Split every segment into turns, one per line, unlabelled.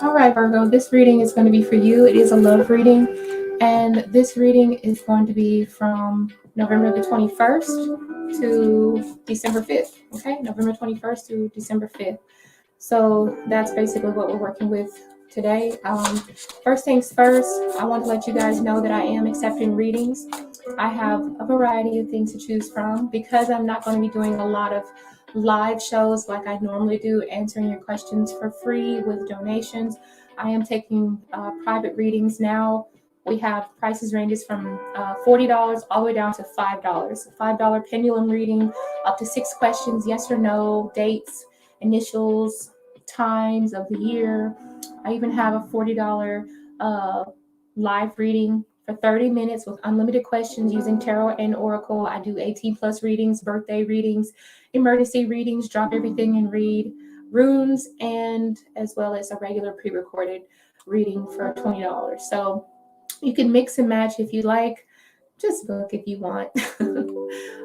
All right, Virgo, this reading is going to be for you. It is a love reading, and this reading is going to be from November the 21st to December 5th. Okay, November 21st to December 5th. So that's basically what we're working with today. First things first, I want to let you guys know that I am accepting readings. I have a variety of things to choose from because I'm not going to be doing a lot of live shows like I normally do, answering your questions for free with donations. I am taking private readings now. We have prices ranges from $40 all the way down to $5. $5 pendulum reading, up to 6 questions, yes or no, dates, initials, times of the year. I even have a $40 live reading for 30 minutes with unlimited questions using tarot and oracle. I do 18 plus readings, birthday readings, emergency readings, drop everything and read, runes, and as well as a regular pre-recorded reading for $20. So you can mix and match if you like. Just book if you want.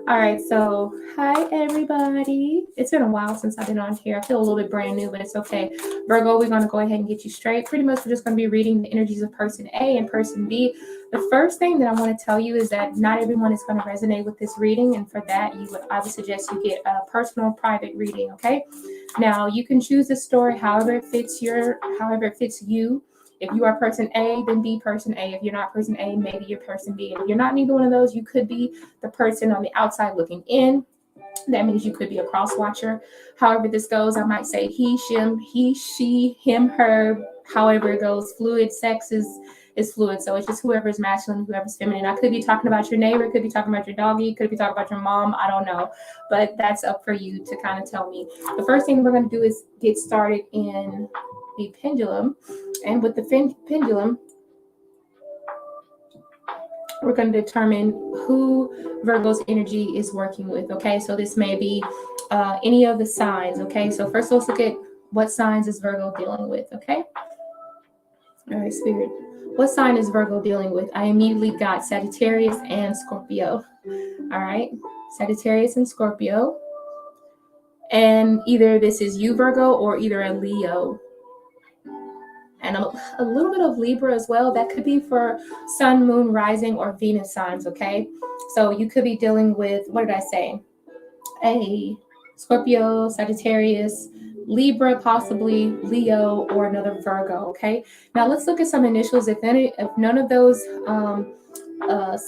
All right, so hi everybody. It's been a while since I've been on here. I feel a little bit brand new, but it's okay. Virgo, we're going to go ahead and get you straight. Pretty much we're just going to be reading the energies of person A and person B. The first thing that I want to tell you is that not everyone is going to resonate with this reading, and for that I would suggest you get a personal private reading, okay? Now you can choose the story however it fits you. If you are person A, then be person A. If you're not person A, maybe you're person B. And if you're not neither one of those, you could be the person on the outside looking in. That means you could be a cross watcher. However this goes, I might say he, she, him, her, however it goes. Fluid, sex is fluid. So it's just whoever's masculine, whoever's feminine. I could be talking about your neighbor, could be talking about your doggy, could be talking about your mom. I don't know. But that's up for you to kind of tell me. The first thing we're going to do is get started in the pendulum. And with the pendulum, we're going to determine who Virgo's energy is working with. Okay, so this may be any of the signs. Okay, so first let's look at what signs is Virgo dealing with. Okay, all right, Spirit, what sign is Virgo dealing with? I immediately got Sagittarius and Scorpio. All right, Sagittarius and Scorpio, and either this is you, Virgo, or either a Leo. And a little bit of Libra as well. That could be for Sun, Moon, Rising, or Venus signs, okay? So you could be dealing with, what did I say? A Scorpio, Sagittarius, Libra, possibly Leo, or another Virgo, okay? Now let's look at some initials. If none of those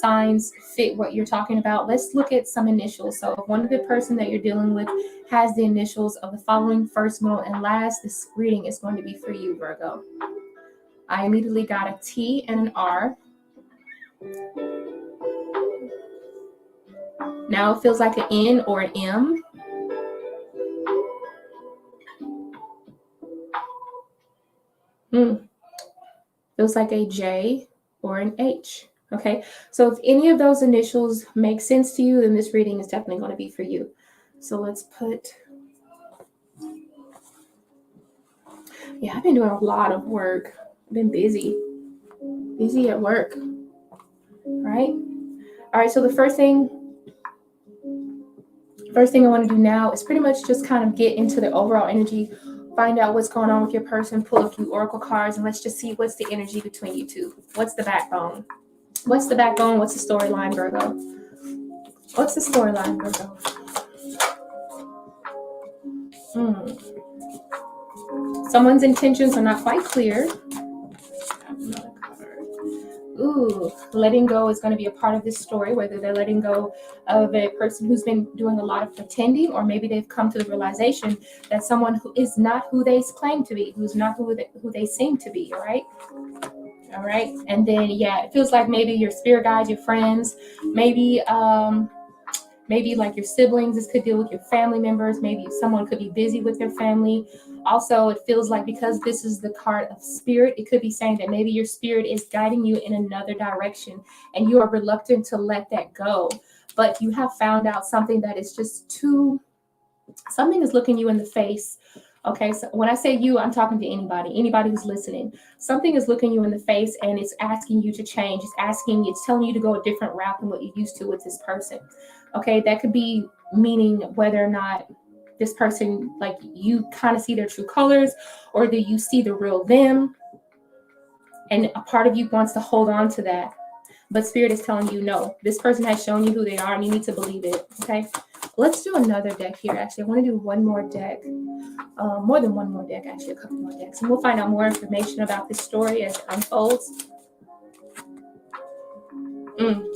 signs fit what you're talking about, let's look at some initials. So if one of the person that you're dealing with has the initials of the following, first, middle, and last, this reading is going to be for you, Virgo. I immediately got a T and an R. Now it feels like an N or an M. Feels like a J or an H. Okay, so if any of those initials make sense to you, then this reading is definitely going to be for you. So let's put, yeah, I've been doing a lot of work. I've been busy at work, right? All right, so the first thing I want to do now is pretty much just kind of get into the overall energy, find out what's going on with your person, pull a few oracle cards, and let's just see what's the energy between you two. What's the backbone? What's the backbone? What's the storyline, Virgo? What's the storyline, Virgo? Someone's intentions are not quite clear. Ooh, letting go is going to be a part of this story, whether they're letting go of a person who's been doing a lot of pretending, or maybe they've come to the realization that someone who is not who they claim to be, who's not who they seem to be, all right? All right, and then, yeah, it feels like maybe your spirit guides, your friends, maybe like your siblings. This could deal with your family members. Maybe someone could be busy with their family. Also, it feels like because this is the card of spirit, it could be saying that maybe your spirit is guiding you in another direction and you are reluctant to let that go. But you have found out something that is just something is looking you in the face. Okay, so when I say you, I'm talking to anybody who's listening. Something is looking you in the face and it's asking you to change. It's telling you to go a different route than what you used to with this person. Okay, that could be meaning whether or not this person, like you kind of see their true colors, or do you see the real them? And a part of you wants to hold on to that. But Spirit is telling you, no, this person has shown you who they are and you need to believe it, okay? Let's do another deck here. Actually, I want to do one more deck. More than one more deck, actually, a couple more decks. And we'll find out more information about this story as it unfolds.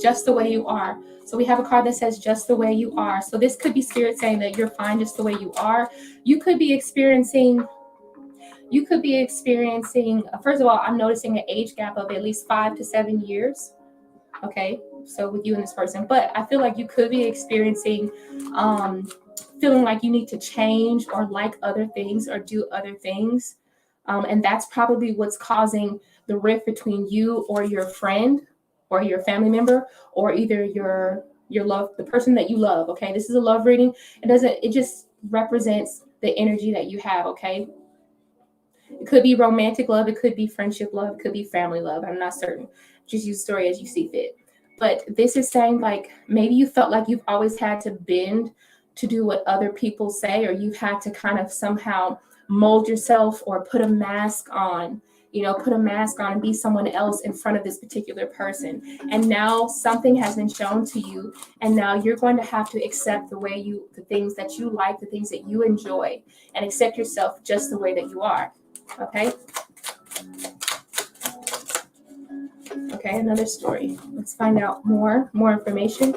Just the way you are. So we have a card that says just the way you are. So this could be Spirit saying that you're fine just the way you are. You could be experiencing, first of all, I'm noticing an age gap of at least 5 to 7 years. Okay, so with you and this person, but I feel like you could be experiencing feeling like you need to change or like other things or do other things, and that's probably what's causing the rift between you or your friend or your family member, or either your love, the person that you love. Okay, this is a love reading. It just represents the energy that you have. Okay, it could be romantic love, it could be friendship love, it could be family love. I'm not certain. Just use the story as you see fit. But this is saying, like, maybe you felt like you've always had to bend to do what other people say, or you've had to kind of somehow mold yourself or put a mask on, and be someone else in front of this particular person. And now something has been shown to you, and now you're going to have to accept the things that you like, the things that you enjoy, and accept yourself just the way that you are. Okay. Okay, another story. Let's find out more information.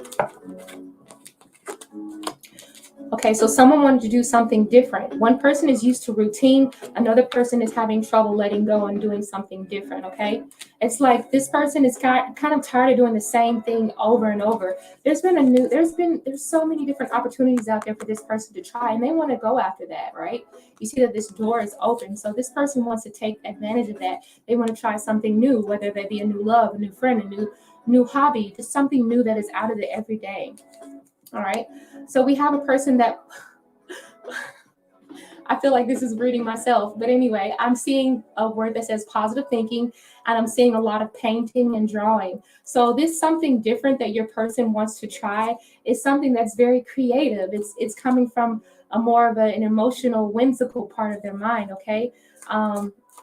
Okay, so someone wanted to do something different. One person is used to routine. Another person is having trouble letting go and doing something different, okay? It's like this person is kind of tired of doing the same thing over and over. There's so many different opportunities out there for this person to try, and they want to go after that, right? You see that this door is open, so this person wants to take advantage of that. They want to try something new, whether that be a new love, a new friend, a new hobby, just something new that is out of the everyday. All right, so we have a person that I feel like this is reading myself, but anyway, I'm seeing a word that says positive thinking, and I'm seeing a lot of painting and drawing. So this something different that your person wants to try is something that's very creative. It's coming from a more of an emotional, whimsical part of their mind. Okay,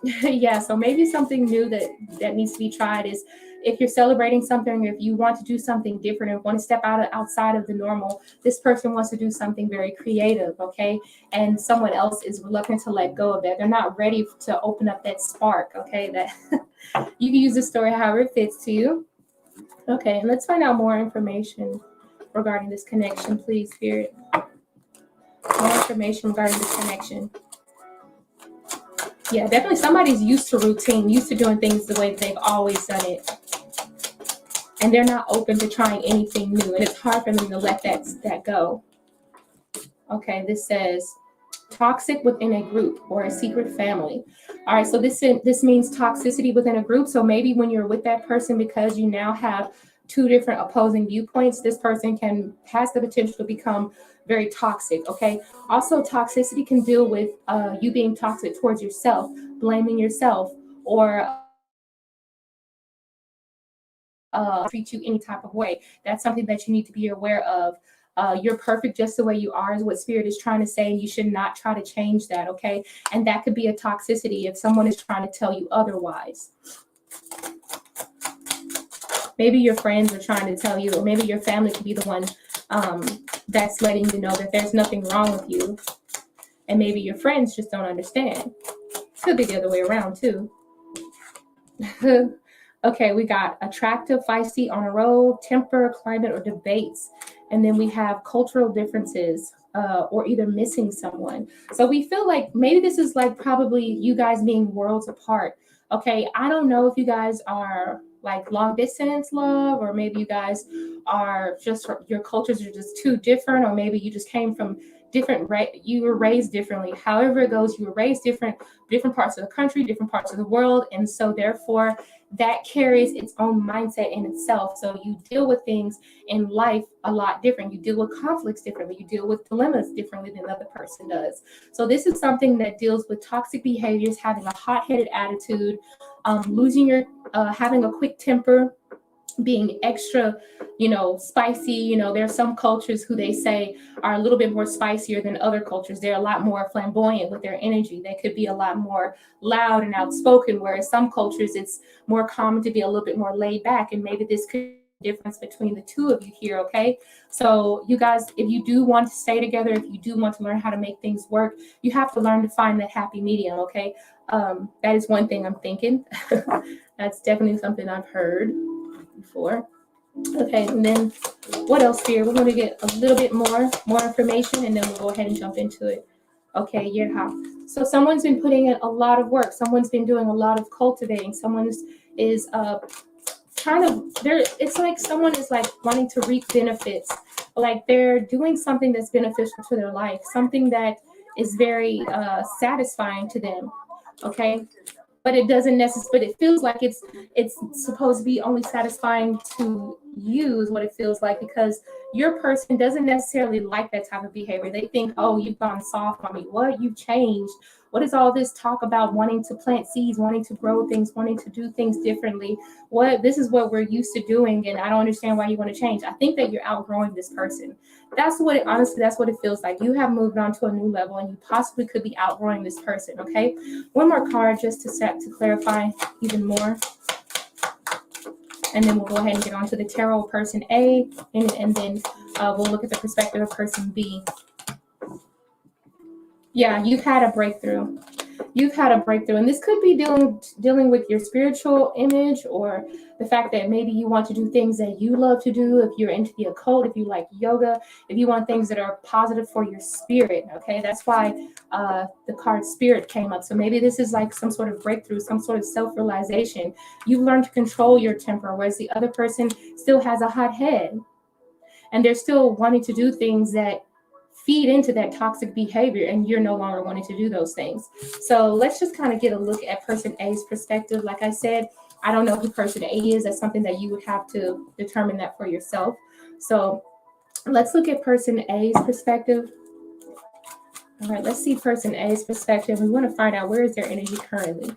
yeah. So maybe something new that needs to be tried is, if you're celebrating something, if you want to do something different and want to step outside of the normal, this person wants to do something very creative, okay? And someone else is reluctant to let go of that. They're not ready to open up that spark, okay? That you can use the story however it fits to you. Okay, and let's find out more information regarding this connection, please, Spirit. More information regarding this connection. Yeah, definitely somebody's used to routine, used to doing things the way they've always done it. And they're not open to trying anything new. And it's hard for them to let that go. Okay, this says toxic within a group or a secret family. All right, so this means toxicity within a group. So maybe when you're with that person, because you now have two different opposing viewpoints, this person has the potential to become very toxic, okay? Also, toxicity can deal with you being toxic towards yourself, blaming yourself, or treat you any type of way. That's something that you need to be aware of. You're perfect just the way you are is what Spirit is trying to say, and you should not try to change that, okay? And that could be a toxicity if someone is trying to tell you otherwise. Maybe your friends are trying to tell you, or maybe your family could be the one that's letting you know that there's nothing wrong with you. And maybe your friends just don't understand. Could be the other way around too. Okay, we got attractive, feisty, on a roll, temper, climate, or debates. And then we have cultural differences, or either missing someone. So we feel like maybe this is like probably you guys being worlds apart. Okay, I don't know if you guys are like long distance love, or maybe you guys are just, your cultures are just too different, or maybe you just came from different, you were raised differently. However it goes, you were raised different parts of the country, different parts of the world, and so therefore that carries its own mindset in itself. So you deal with things in life a lot different. You deal with conflicts differently. You deal with dilemmas differently than the other person does. So this is something that deals with toxic behaviors, having a hot-headed attitude, having a quick temper, being extra, spicy. There are some cultures who they say are a little bit more spicier than other cultures. They're a lot more flamboyant with their energy. They could be a lot more loud and outspoken, whereas some cultures it's more common to be a little bit more laid back. And maybe this could be the difference between the two of you here, okay? So you guys, if you do want to stay together, if you do want to learn how to make things work, you have to learn to find that happy medium, okay? That is one thing I'm thinking. That's definitely something I've heard before. Okay, and then what else here? We're going to get a little bit more information, and then we'll go ahead and jump into it. Okay, yeah. So someone's been putting in a lot of work. Someone's been doing a lot of cultivating. Someone is kind of there. It's like someone is like wanting to reap benefits. Like they're doing something that's beneficial to their life, something that is very satisfying to them. Okay, but it doesn't necessarily, but it feels like it's supposed to be only satisfying to you is what it feels like, because your person doesn't necessarily like that type of behavior. They think, oh, you've gone soft on me. What? You've changed. What is all this talk about wanting to plant seeds, wanting to grow things, wanting to do things differently? What? This is what we're used to doing, and I don't understand why you want to change. I think that you're outgrowing this person. That's what it, honestly, that's what it feels like. You have moved on to a new level, and you possibly could be outgrowing this person, okay? One more card just to clarify even more. And then we'll go ahead and get on to the tarot person A, and then we'll look at the perspective of person B. Yeah, you've had a breakthrough. You've had a breakthrough, and this could be dealing with your spiritual image, or the fact that maybe you want to do things that you love to do. If you're into the occult, if you like yoga, if you want things that are positive for your spirit, okay? That's why the card spirit came up. So maybe this is like some sort of breakthrough, some sort of self-realization. You've learned to control your temper, whereas the other person still has a hot head, and they're still wanting to do things that feed into that toxic behavior, and you're no longer wanting to do those things. So let's just kind of get a look at person A's perspective. Like I said, I don't know who person A is. That's something that you would have to determine that for yourself. So let's look at person A's perspective. All right, let's see person A's perspective. We want to find out, where is their energy currently?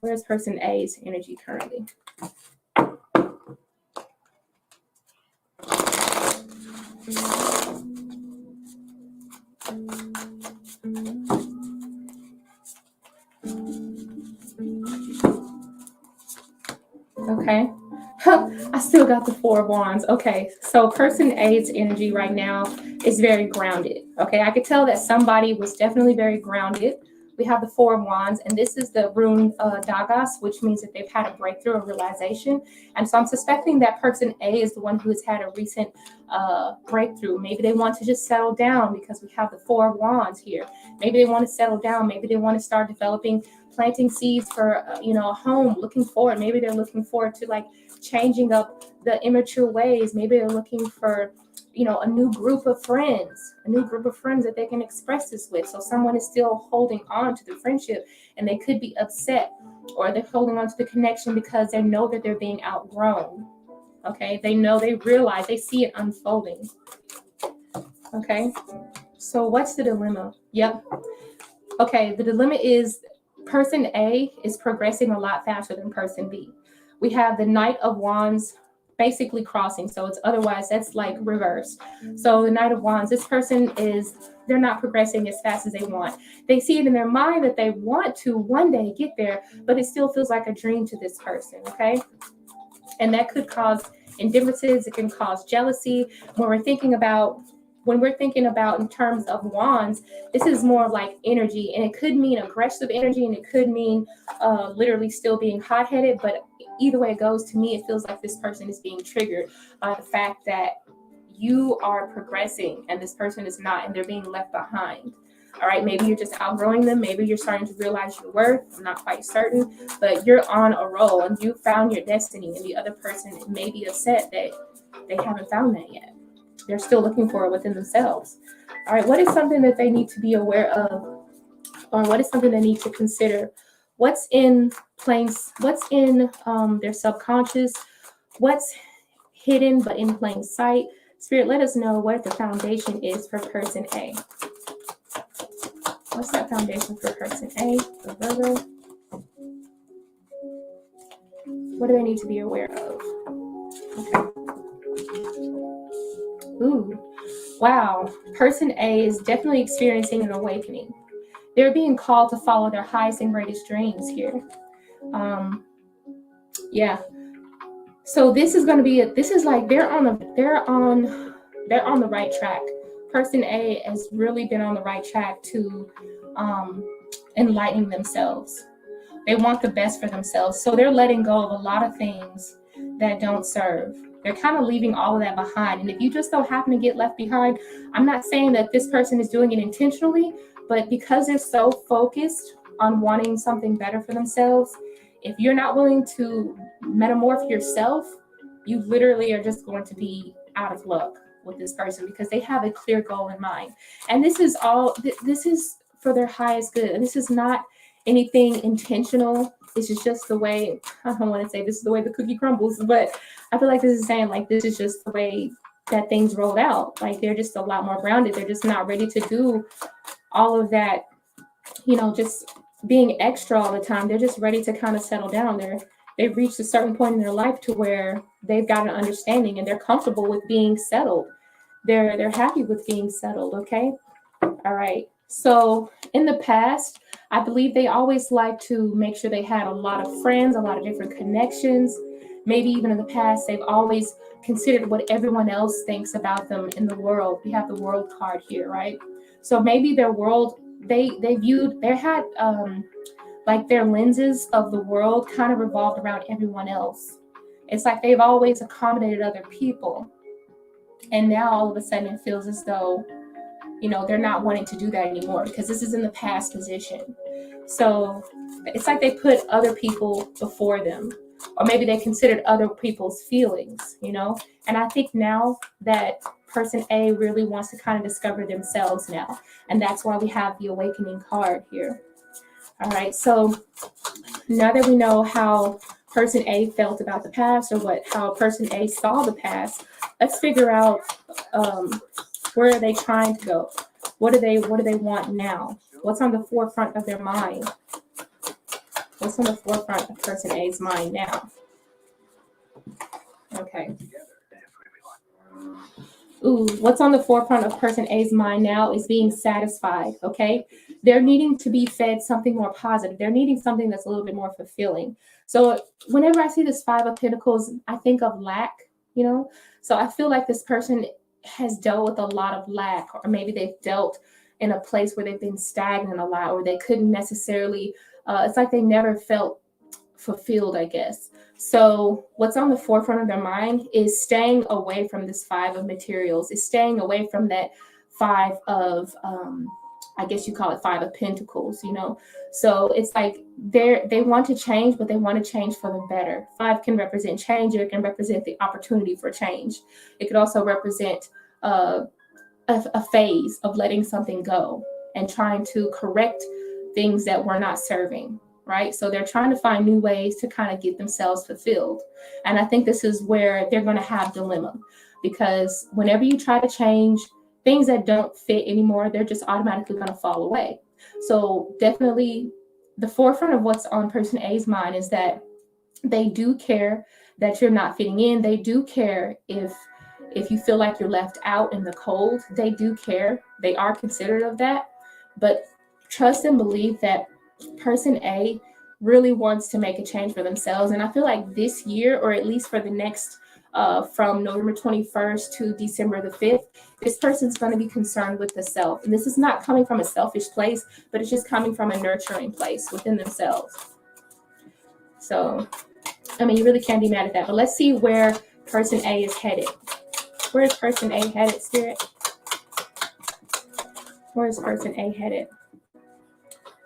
Where is person A's energy currently? Okay. I still got the Four of Wands. Okay, so person A's energy right now is very grounded. Okay, I could tell that somebody was definitely very grounded. We have the Four of Wands, and this is the Rune Dagas, which means that they've had a breakthrough, a realization. And so I'm suspecting that person A is the one who has had a recent breakthrough. Maybe they want to just settle down, because we have the Four of Wands here. Maybe they want to settle down. Maybe they want to start developing, planting seeds for a home, looking forward. Maybe they're looking forward to like changing up the immature ways. Maybe they're looking for a new group of friends that they can express this with. So someone is still holding on to the friendship, and they could be upset, or they're holding on to the connection because they know that they're being outgrown. Okay, they realize, they see it unfolding. Okay, so what's the dilemma? Yep. Okay, the dilemma is person A is progressing a lot faster than person B. We have the Knight of Wands basically crossing, so it's otherwise that's like reverse. So the Knight of Wands, this person they're not progressing as fast as they want. They see it in their mind that they want to one day get there, but it still feels like a dream to this person, okay? And that could cause indifferences. It can cause jealousy. When we're thinking about in terms of wands, this is more like energy, and it could mean aggressive energy, and it could mean literally still being hot-headed. But either way it goes, to me, it feels like this person is being triggered by the fact that you are progressing and this person is not, and they're being left behind. All right, maybe you're just outgrowing them. Maybe you're starting to realize your worth. I'm not quite certain, but you're on a roll and you found your destiny, and the other person may be upset that they haven't found that yet. They're still looking for it within themselves. All right, what is something that they need to be aware of, or what is something they need to consider? What's in their subconscious? What's hidden but in plain sight? Spirit, let us know what the foundation is for person A. What's that foundation for person A, for Virgo? What do they need to be aware of? Okay. Ooh, wow. Person A is definitely experiencing an awakening. They're being called to follow their highest and greatest dreams here. Yeah. So this is going to be this is like they're on the right track. Person A has really been on the right track to enlightening themselves. They want the best for themselves. So they're letting go of a lot of things that don't serve. They're kind of leaving all of that behind. And if you just don't happen to get left behind, I'm not saying that this person is doing it intentionally, but because they're so focused on wanting something better for themselves, if you're not willing to metamorph yourself, you literally are just going to be out of luck with this person because they have a clear goal in mind. And this is for their highest good. This is not anything intentional. This is just the way, I don't want to say this is the way the cookie crumbles, but I feel like this is saying like this is just the way that things rolled out. Like they're just a lot more grounded. They're just not ready to do all of that, just being extra all the time. They're just ready to kind of settle down. They've reached a certain point in their life to where they've got an understanding and they're comfortable with being settled. They're happy with being settled. Okay. All right. So in the past, I believe they always like to make sure they had a lot of friends, a lot of different connections. Maybe even in the past, they've always considered what everyone else thinks about them in the world. We have the world card here, right? So maybe their world, they had like their lenses of the world kind of revolved around everyone else. It's like they've always accommodated other people. And now all of a sudden it feels as though, they're not wanting to do that anymore because this is in the past position. So it's like they put other people before them, or maybe they considered other people's feelings, And I think now that person A really wants to kind of discover themselves now. And that's why we have the awakening card here. All right. So now that we know how person A felt about the past, or how person A saw the past, let's figure out where are they trying to go? What do they want now? What's on the forefront of their mind? What's on the forefront of person A's mind now? Okay. Ooh, what's on the forefront of person A's mind now is being satisfied, okay? They're needing to be fed something more positive. They're needing something that's a little bit more fulfilling. So whenever I see this Five of Pentacles, I think of lack, So I feel like this person has dealt with a lot of lack, or maybe they've dealt in a place where they've been stagnant a lot, or they couldn't necessarily, it's like they never felt fulfilled, I guess. So what's on the forefront of their mind is staying away from this Five of Materials, is staying away from that Five of, I guess you call it Five of Pentacles, So it's like they want to change, but they want to change for the better. Five can represent change, or it can represent the opportunity for change. It could also represent a phase of letting something go and trying to correct things that were not serving, right? So they're trying to find new ways to kind of get themselves fulfilled. And I think this is where they're going to have dilemma, because whenever you try to change things that don't fit anymore, they're just automatically going to fall away. So definitely the forefront of what's on person A's mind is that they do care that you're not fitting in. They do care if you feel like you're left out in the cold. They do care. They are considerate of that. But trust and believe that person A really wants to make a change for themselves. And I feel like this year, or at least for the next from November 21st to December the 5th, this person's going to be concerned with the self. And this is not coming from a selfish place, but it's just coming from a nurturing place within themselves. So, you really can't be mad at that. But let's see where person A is headed. Where is person A headed, Spirit? Where is person A headed?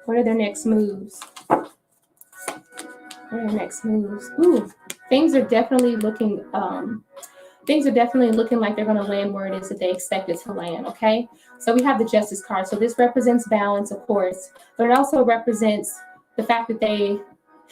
What are their next moves? What are their next moves? Ooh, things are definitely looking like they're going to land where it is that they expected to land, okay? So we have the Justice card. So this represents balance, of course, but it also represents the fact that they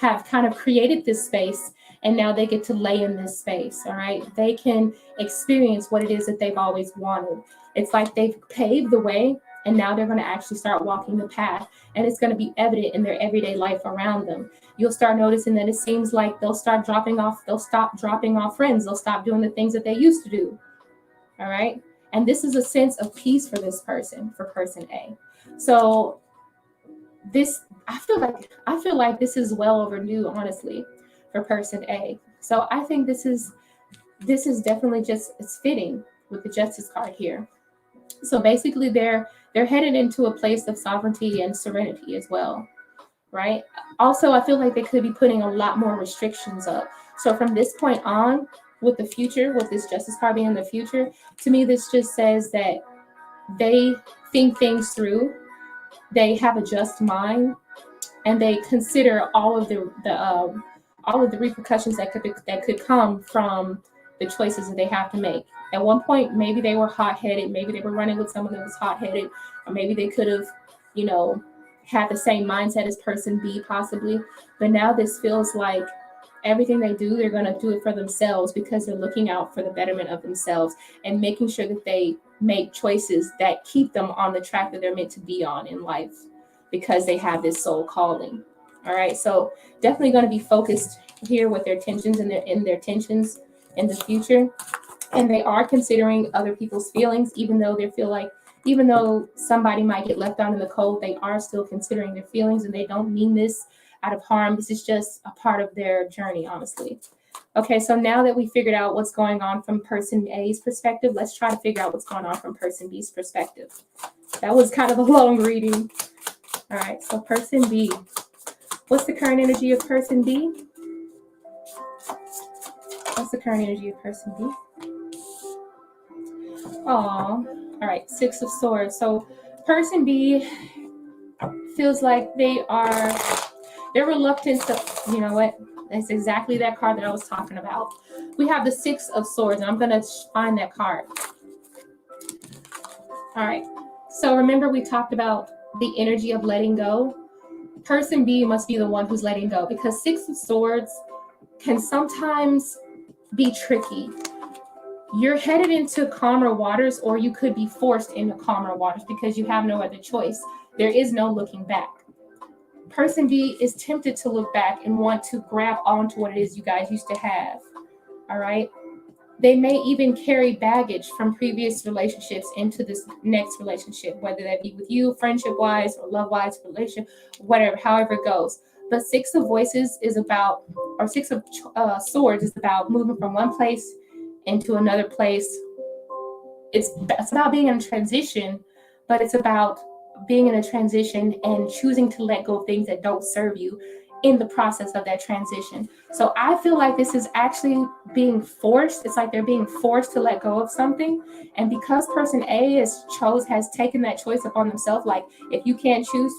have kind of created this space, and now they get to lay in this space, all right? They can experience what it is that they've always wanted. It's like they've paved the way And now they're going to actually start walking the path, and it's going to be evident in their everyday life around them. You'll start noticing that it seems like they'll stop dropping off friends. They'll stop doing the things that they used to do. All right. And this is a sense of peace for this person, for person A. So I feel like this is well overdue, honestly, for person A. So I think this is definitely it's fitting with the Justice card here. So basically they're headed into a place of sovereignty and serenity as well, right? Also, I feel like they could be putting a lot more restrictions up. So from this point on, with the future, with this Justice card being in the future, to me this just says that they think things through, they have a just mind, and they consider all of the repercussions that could come from the choices that they have to make. At one point, maybe they were hot-headed, maybe they were running with someone that was hot-headed, or maybe they could have, had the same mindset as person B possibly. But now this feels like everything they do, they're going to do it for themselves because they're looking out for the betterment of themselves and making sure that they make choices that keep them on the track that they're meant to be on in life, because they have this soul calling. All right, so definitely going to be focused here with their tensions and their tensions in the future. And they are considering other people's feelings, even though somebody might get left out in the cold, they are still considering their feelings, and they don't mean this out of harm. This is just a part of their journey, honestly. Okay, so now that we figured out what's going on from person A's perspective, let's try to figure out what's going on from person B's perspective. That was kind of a long reading. All right, so person B. What's the current energy of person B? What's the current energy of person B? Oh, all right, Six of Swords. So person B feels like they're reluctant to, you know what? That's exactly that card that I was talking about. We have the Six of Swords, and I'm going to find that card. All right, so remember we talked about the energy of letting go. Person B must be the one who's letting go, because Six of Swords can sometimes be tricky. You're headed into calmer waters, or you could be forced into calmer waters because you have no other choice. There is no looking back. Person B is tempted to look back and want to grab onto what it is you guys used to have. All right. They may even carry baggage from previous relationships into this next relationship, whether that be with you, friendship-wise or love-wise, relationship, whatever, however it goes. But Six of Swords is about moving from one place into another place. It's about being in a transition, but it's about being in a transition and choosing to let go of things that don't serve you in the process of that transition. So I feel like this is actually being forced. It's like they're being forced to let go of something. And because person A has taken that choice upon themselves, like, if you can't choose,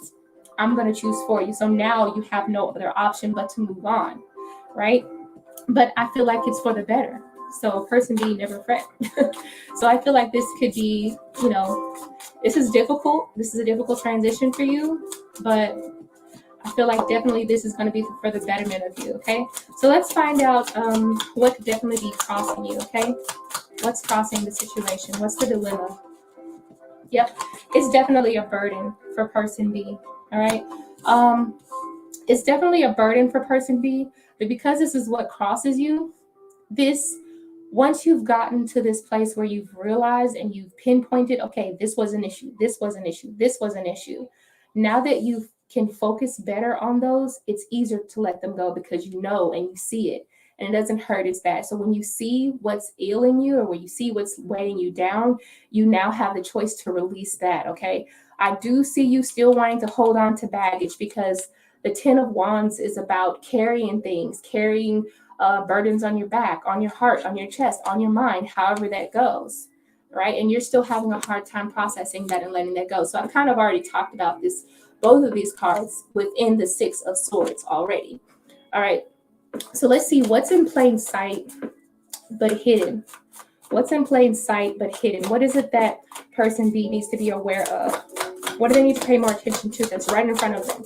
I'm going to choose for you. So now you have no other option but to move on, right? But I feel like it's for the better. So person B, never fret. So I feel like this could be, this is difficult. This is a difficult transition for you, but I feel like definitely this is going to be for the betterment of you, okay? So let's find out what could definitely be crossing you, okay? What's crossing the situation? What's the dilemma? Yep, it's definitely a burden for person B, all right? It's definitely a burden for person B, but because this is what crosses you, once you've gotten to this place where you've realized and you've pinpointed, okay, this was an issue, this was an issue, this was an issue. Now that you can focus better on those, it's easier to let them go because you know and you see it, and it doesn't hurt as bad. So when you see what's ailing you, or when you see what's weighing you down, you now have the choice to release that, okay? I do see you still wanting to hold on to baggage, because the Ten of Wands is about carrying things, carrying burdens on your back, on your heart, on your chest, on your mind, however that goes, right? And you're still having a hard time processing that and letting that go. So I've kind of already talked about this, both of these cards within the Six of Swords already. All right, so let's see what's in plain sight but hidden. What's in plain sight but hidden? What is it that person B needs to be aware of? What do they need to pay more attention to that's right in front of them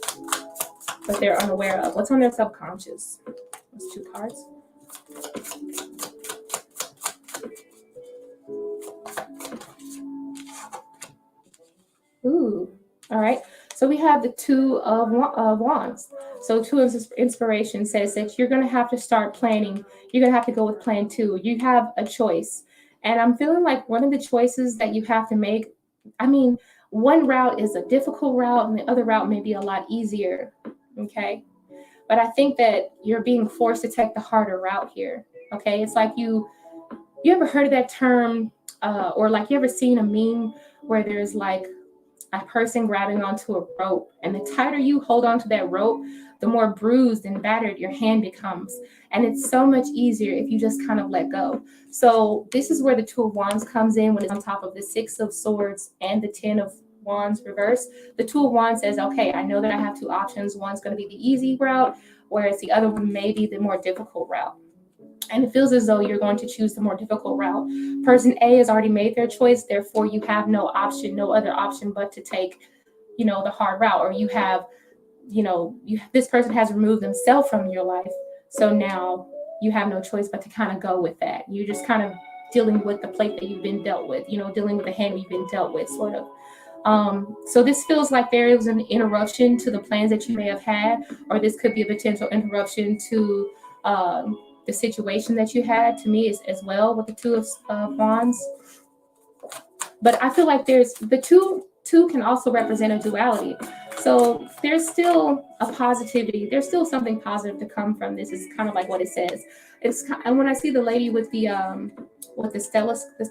but they're unaware of? What's on their subconscious? Those two cards. Ooh. All right. So we have the Two of Wands. So Two of Inspiration says that you're going to have to start planning. You're going to have to go with plan two. You have a choice. And I'm feeling like one of the choices that you have to make, I mean, one route is a difficult route and the other route may be a lot easier. Okay. But I think that you're being forced to take the harder route here. Okay. It's like you ever heard of that term, or like you ever seen a meme where there's like a person grabbing onto a rope, and the tighter you hold onto that rope, the more bruised and battered your hand becomes. And it's so much easier if you just kind of let go. So this is where the Two of Wands comes in when it's on top of the Six of Swords and the Ten of Wands reverse. The Two of Wands says, okay, I know that I have two options. One's going to be the easy route, whereas the other one may be the more difficult route. And it feels as though you're going to choose the more difficult route. Person A has already made their choice, therefore you have no other option but to take, the hard route. Or you have, this person has removed themselves from your life, so now you have no choice but to kind of go with that. You're just kind of dealing with the plate that you've been dealt with, dealing with the hand you've been dealt with, sort of. So this feels like there is an interruption to the plans that you may have had, or this could be a potential interruption to the situation that you had. To me, is as well with the Two of Wands. But I feel like there's the two can also represent a duality. So there's still a positivity. There's still something positive to come from this. Is kind of like what it says. And when I see the lady with the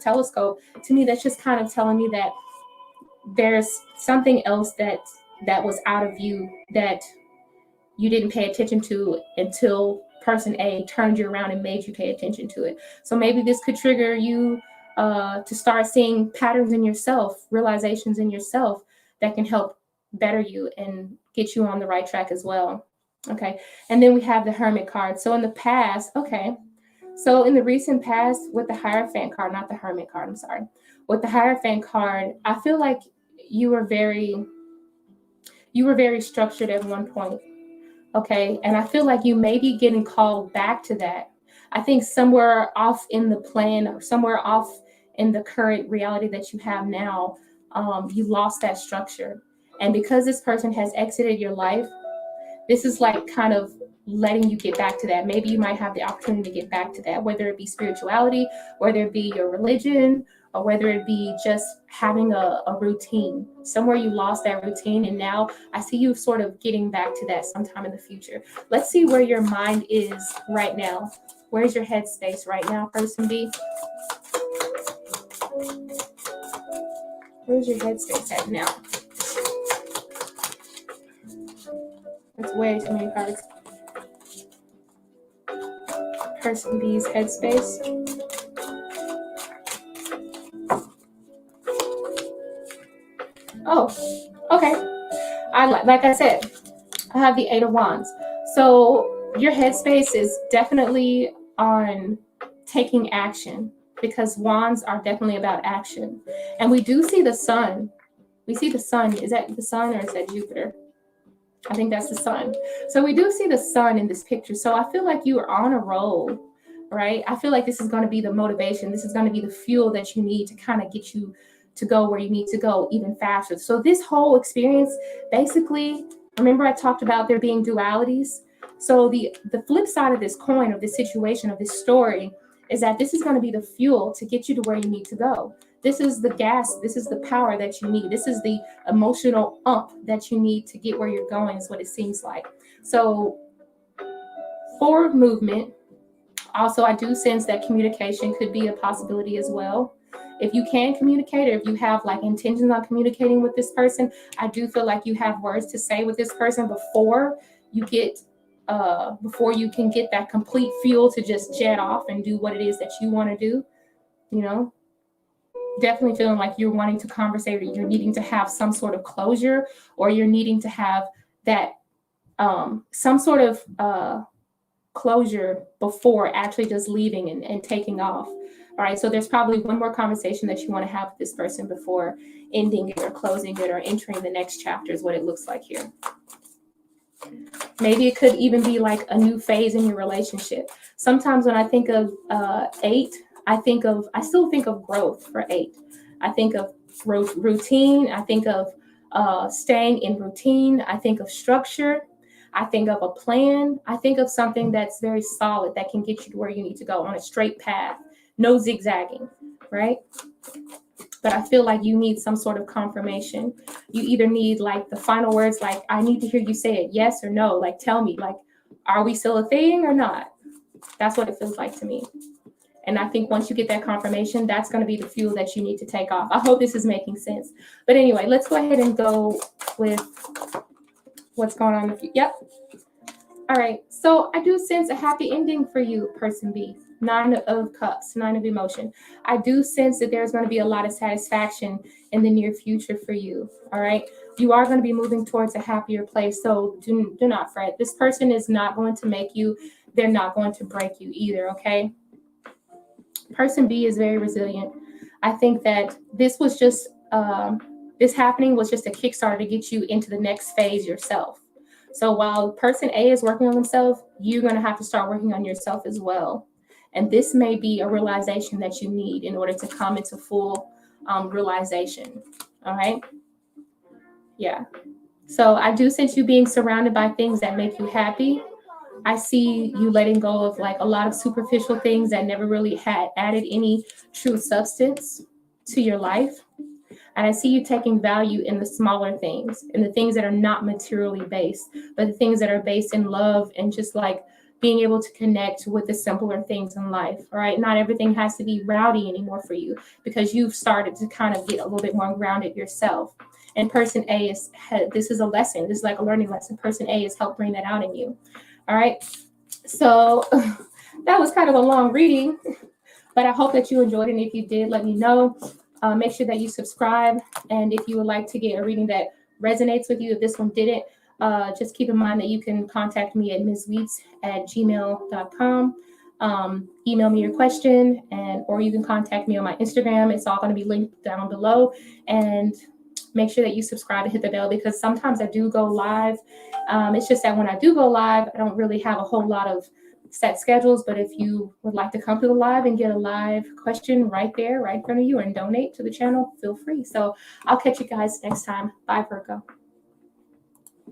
telescope, to me that's just kind of telling me that there's something else that was out of you that you didn't pay attention to until person A turned you around and made you pay attention to it. So maybe this could trigger you to start seeing patterns in yourself, realizations in yourself that can help better you and get you on the right track as well. Okay. And then we have the Hermit card. So in the past, so in the recent past with the Hierophant card, not the Hermit card, I'm sorry. With the Hierophant card, I feel like you were very structured at one point. Okay. And I feel like you may be getting called back to that. I think somewhere off in the plan, or somewhere off in the current reality that you have now, you lost that structure. And because this person has exited your life, this is like kind of letting you get back to that. Maybe you might have the opportunity to get back to that, whether it be spirituality, whether it be your religion, or whether it be just having a routine. Somewhere you lost that routine, and now I see you sort of getting back to that sometime in the future. Let's see where your mind is right now. Where's your headspace right now, person B? Where's your headspace at now? That's way too many cards. Person B's headspace. Oh, okay. Like I said, I have the Eight of Wands. So your headspace is definitely on taking action, because wands are definitely about action. And we do see the sun. We see the sun. Is that the sun or is that Jupiter? I think that's the sun. So we do see the sun in this picture. So I feel like you are on a roll, right? I feel like this is going to be the motivation. This is going to be the fuel that you need to kind of get you to go where you need to go even faster. So this whole experience, basically, remember I talked about there being dualities. So the flip side of this coin, of this situation, of this story, is that this is going to be the fuel to get you to where you need to go. This is the gas. This is the power that you need. This is the emotional that you need to get where you're going, is what it seems like. So forward movement. Also, I do sense that communication could be a possibility as well. If you can communicate, or if you have like intentions on communicating with this person, I do feel like you have words to say with this person before you can get that complete fuel to just jet off and do what it is that you want to do. Definitely feeling like you're wanting to conversate, or you're needing to have some sort of closure, or you're needing to have that some sort of closure before actually just leaving and taking off. All right, so there's probably one more conversation that you want to have with this person before ending it or closing it or entering the next chapter, is what it looks like here. Maybe it could even be like a new phase in your relationship. Sometimes when I think of 8, I still think of growth for 8. I think of routine. I think of staying in routine. I think of structure. I think of a plan. I think of something that's very solid that can get you to where you need to go on a straight path, no zigzagging, right? But I feel like you need some sort of confirmation. You either need like the final words, like, I need to hear you say it, yes or no. Like, tell me, like, are we still a thing or not? That's what it feels like to me. And I think once you get that confirmation, that's going to be the fuel that you need to take off. I hope this is making sense. But anyway, let's go ahead and go with what's going on with you. Yep. All right. So I do sense a happy ending for you, person B. 9 of Cups, 9 of Emotion. I do sense that there's going to be a lot of satisfaction in the near future for you. All right. You are going to be moving towards a happier place. So do not fret. This person is not going to make you. They're not going to break you either. Okay. Person B is very resilient. I think that this was just, this happening was just a Kickstarter to get you into the next phase yourself. So while person A is working on themselves, you're going to have to start working on yourself as well. And this may be a realization that you need in order to come into full realization. All right. Yeah. So I do sense you being surrounded by things that make you happy. I see you letting go of like a lot of superficial things that never really had added any true substance to your life. And I see you taking value in the smaller things, in the things that are not materially based, but the things that are based in love and just like being able to connect with the simpler things in life. All right. Not everything has to be rowdy anymore for you because you've started to kind of get a little bit more grounded yourself. And person A this is a lesson. This is like a learning lesson. Person A has helped bring that out in you. All right. So that was kind of a long reading, but I hope that you enjoyed it. And if you did, let me know. Make sure that you subscribe. And if you would like to get a reading that resonates with you, if this one didn't, just keep in mind that you can contact me at mizzweets@gmail.com. Email me your question, or you can contact me on my Instagram. It's all going to be linked down below. And make sure that you subscribe and hit the bell because sometimes I do go live. It's just that when I do go live, I don't really have a whole lot of set schedules. But if you would like to come to the live and get a live question right there, right in front of you and donate to the channel, feel free. So I'll catch you guys next time. Bye, Virgo.